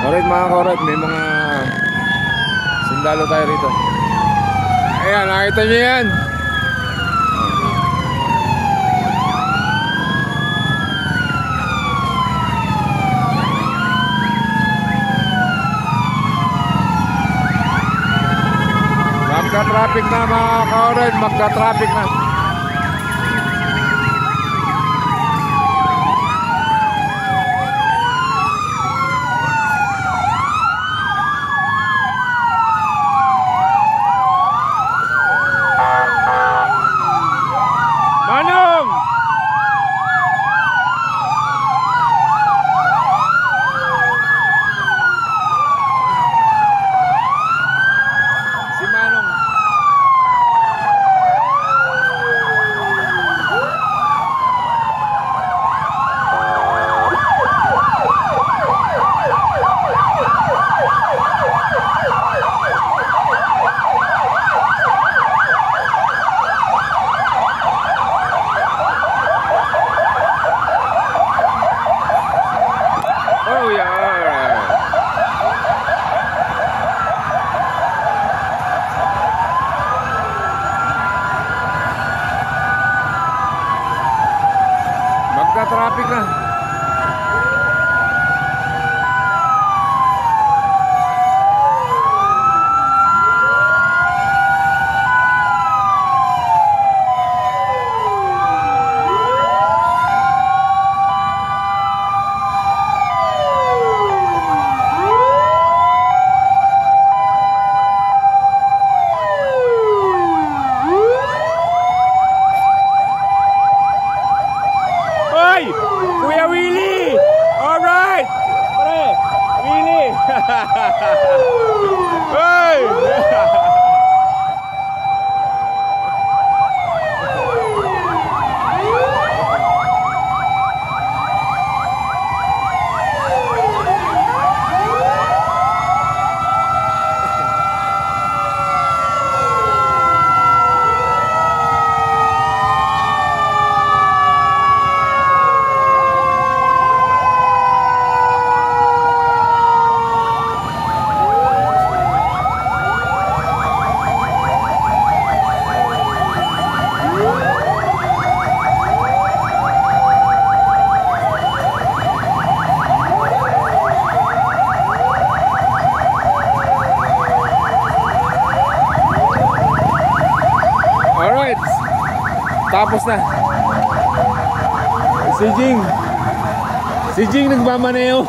Alright mga ka-alright, may mga sundalo tayo rito. Ayan, nakita nyo yan. Magka-traffic na mga ka-alright, magka-traffic na. Magka-traffic na. Kuya Willie! Alright! Pre! Willie! Hey! Alright, tapos na. Si Jing nagmamaneo.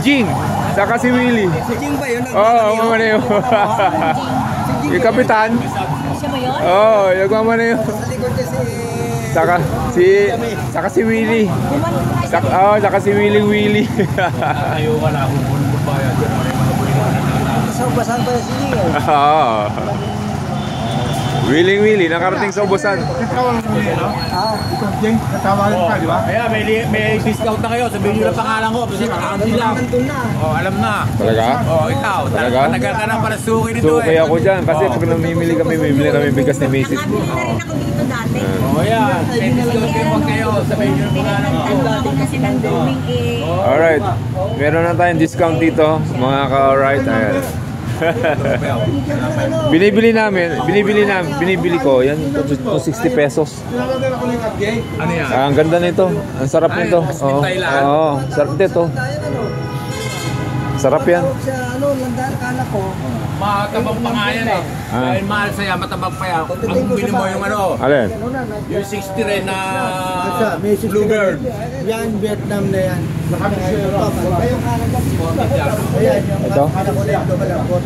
Jing, saka si Willie. Si Jing ba yun? Oo, nagmamaneo. Yung kapitan. Siya ba yun? Oo, nagmamaneo. Sa likod niya Saka si Willie. Saka si Willie. Ayaw ka na akong bayan. sa ubasan pa si Jing. Oo. Willie, nakarating sa ubusan. Jing, natawagan ka, di ba? Kaya may discount na kayo. Sabihin nyo na pangalan ko. Kasi nakakandi lang. Oh, alam na. Talaga? Oh, ikaw. Talaga? Matagal ka na para suki nito So, kaya ako dyan. Kasi pag namimili kami bigas ni Macy's. Nakabili na rin ako dito dati. Oh, yan. May discount kayo pag kayo. Sabihin nyo na pangalan ko. Ako kasi ng dooming eh. Alright. Meron na tayong discount dito. Mga ka-alright. Ayan. binibili ko yan 260 pesos. Ano yan? Ang ganda nito, ang sarap nito. Oo, sarap nito. Sarap yan. Ano, landan kala ko. Matabang pa nga yan eh. Dahil mahal sa'ya, matabang pa yan. Ang bili mo yung ano, Alin? yung 60 rin na Bluebird. Yan, Vietnam na yan. Yung Canada. Ayan, yung Ito? anak ko na ito malambot.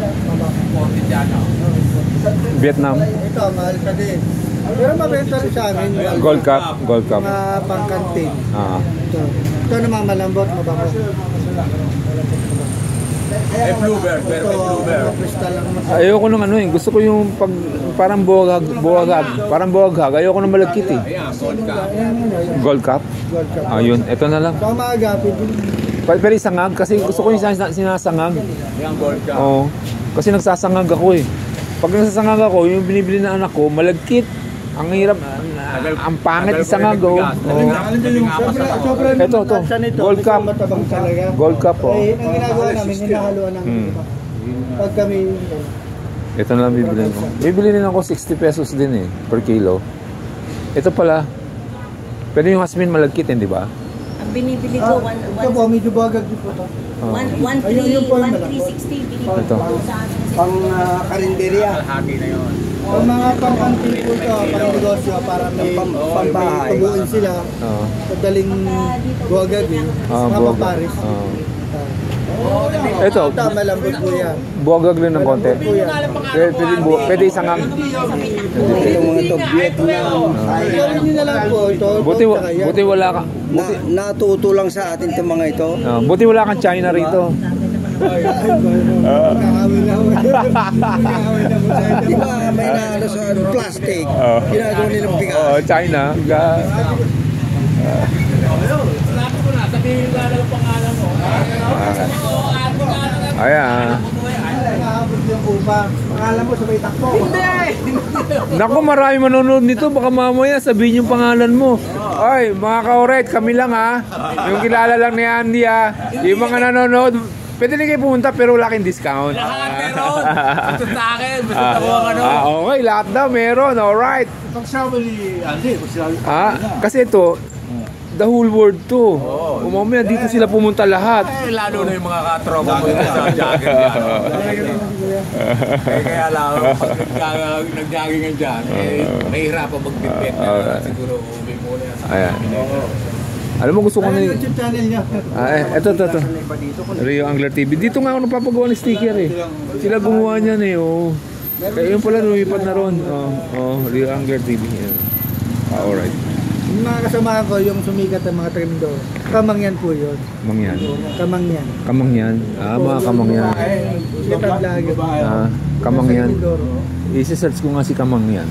Vietnam. Ito, mahal ka din. Pero mabenta rin sa amin. Gold Cup. Mga pangkantin. Ah. Ito naman malambot, mabango. Eh, Bluebird, pero may Bluebird. Ayoko nung ano eh. Gusto ko yung parang buwagag. Ayoko nung malagkit eh. Ayan, Gold Gold Cup. Cup. Ayun, ito na lang. So, maagapin din. Pero isangag kasi gusto ko yung sinasangag. Ayan, Gold Cup. Oo. Kasi nagsasangag ako eh. Pag nagsasangag ako, yung binibili ng anak ko, malagkit. Ang hirap. ang pangit isa nga go. Ito, ito. Gold Cup. Matabang talaga. Gold Cup, oh. Eh, ang ginagawa namin, hinahaluan namin. Pag kami, Ito na lang bibili ko. Bibili din ako 60 pesos din eh, per kilo. Ito pala. Pero yung Hasmin malagkit, di ba? Ang binibili ko, ito po, medyo bagag din po ito. 1,360 binibili ko Ito. sa amin. Pang karinderya. Hagi na yun. Ang mga pang-antik po ito, pang negosyo, para may tubuin sila. Oo. Madaling buwagag eh. Mga buwagag. paparis. Ito, Ito, malambot po yan. buwagag din ng konti. Pwede isang ang... Itong mga to, Vietnam, Gawin nyo na lang po ito. Buti wala ka. natuto lang sa atin itong mga ito. Buti wala kang China rito. Nakawin na po. Nakawin na po sa ito. Di ba may naano sa plastic, ginagawa nilang bigas. Oh, China. Sinabi ko na, sabihin ko lang ang pangalan mo. Ayan. Nakahabot yung upa. Pangalan mo sabay takbo. Naku, marami manonood nito. Baka mamaya sabihin yung pangalan mo. Ay, mga ka-oret, kami lang ha. Yung kilala lang ni Andy ha. Yung mga nanonood, pwede na kayo pumunta pero wala kayong discount. Lahat meron. Basta sa akin, basta ako ang ano. Okay, lahat daw meron. Alright. Kasi ito, the whole world to. Mamaya dito sila pumunta lahat. Eh, lalo na yung mga katropa mo sa jogger dyan. Kaya lang, pag nag-joggingan dyan, nahihirapan mag-dipet. Siguro, umi muna yan. Ayan. Alam mo, gusto ko na Ano yung YouTube channel niya? ito. Rio Angler TV. Dito nga ako napapagawa ng sticker eh. Sila gumawa niyan eh. Oh. Kaya yun pala, lumipat na ron. Rio Angler TV. Alright. Yung mga kasama ko, yung sumikat ng mga trendo, Kamangyan po yun. Kamangyan. Kamangyan. Kamangyan. Mga kamangyan. Sikat ang vlogger. Kamangyan. I-search ko nga si Kamangyan.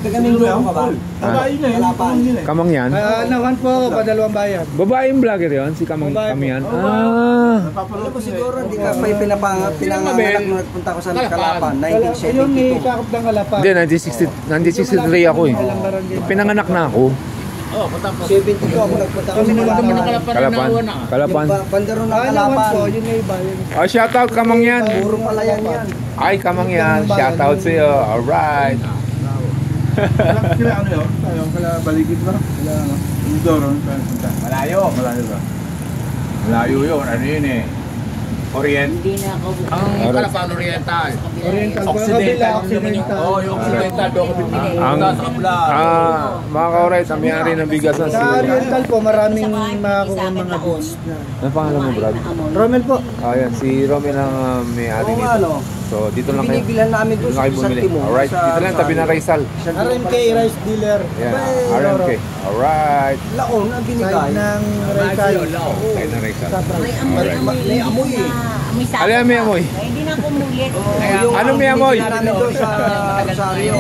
Kamangyan? Nawan po ako, padalawang bayan. Babae yung vlogger yun? Si Kamangyan? Alam ko siguro, hindi ka pa pinanganak nung nagpunta ko sa Kalapan, Yung 1972. sakop ng Alapan. Hindi, 1963 ako eh. Pinanganak na ako. 72 ako nagpunta ko sa Kalapan. Kalapan. Bandaro ng Nawan Kalapan. po, yun na iba. Shoutout Kamangyan. Puro palayan yan. Ay, Kamangyan. Shoutout sa'yo. Alright. Sila ano yun? Yung kala baligid ba? Sila ano? Yung Doron. Malayo. Malayo ba? Malayo yun. Ano yun eh? Orient. Hindi na ako. Ang Kalapan Oriental. Oriental. Occidental. Occidental. Oo, yung Occidental. Doon ko bibili. Ang, Sa kabla. mga ka-alright, ang mayari ng bigas ng Sa sili. Oriental po, maraming makakuha mga goods. Ano pangalan mo, Brad? Romel po. Ayan, si Romel ang may-ari Oo, nito. ano? So, dito lang kayo. Binibilan namin Dito doon lang kayo sa bumili. Timog. Alright, dito lang, tabi ng Rizal. RMK Rice Dealer. Yan, RMK. Alright. Laon ang binigay. Side ng Rizal. Tayo ng Rizal. May amoy eh. Amoy sa Ano yan, may amoy? Hindi na ako umulit. Ano may amoy? Binigyan namin doon sa Rosario.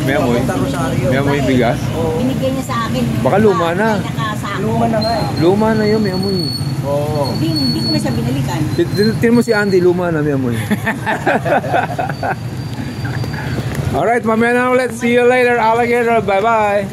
May amoy? Sa Rosario. May amoy bigas? Binigay niya sa akin. Baka luma na. Nakasako. Luma na nga eh. Luma na yun, may amoy. Hindi ko na siya binalikan. Tingnan mo si Andy, luma na, may amoy. Alright, mamaya na ulit. See you later, alligator. Bye-bye.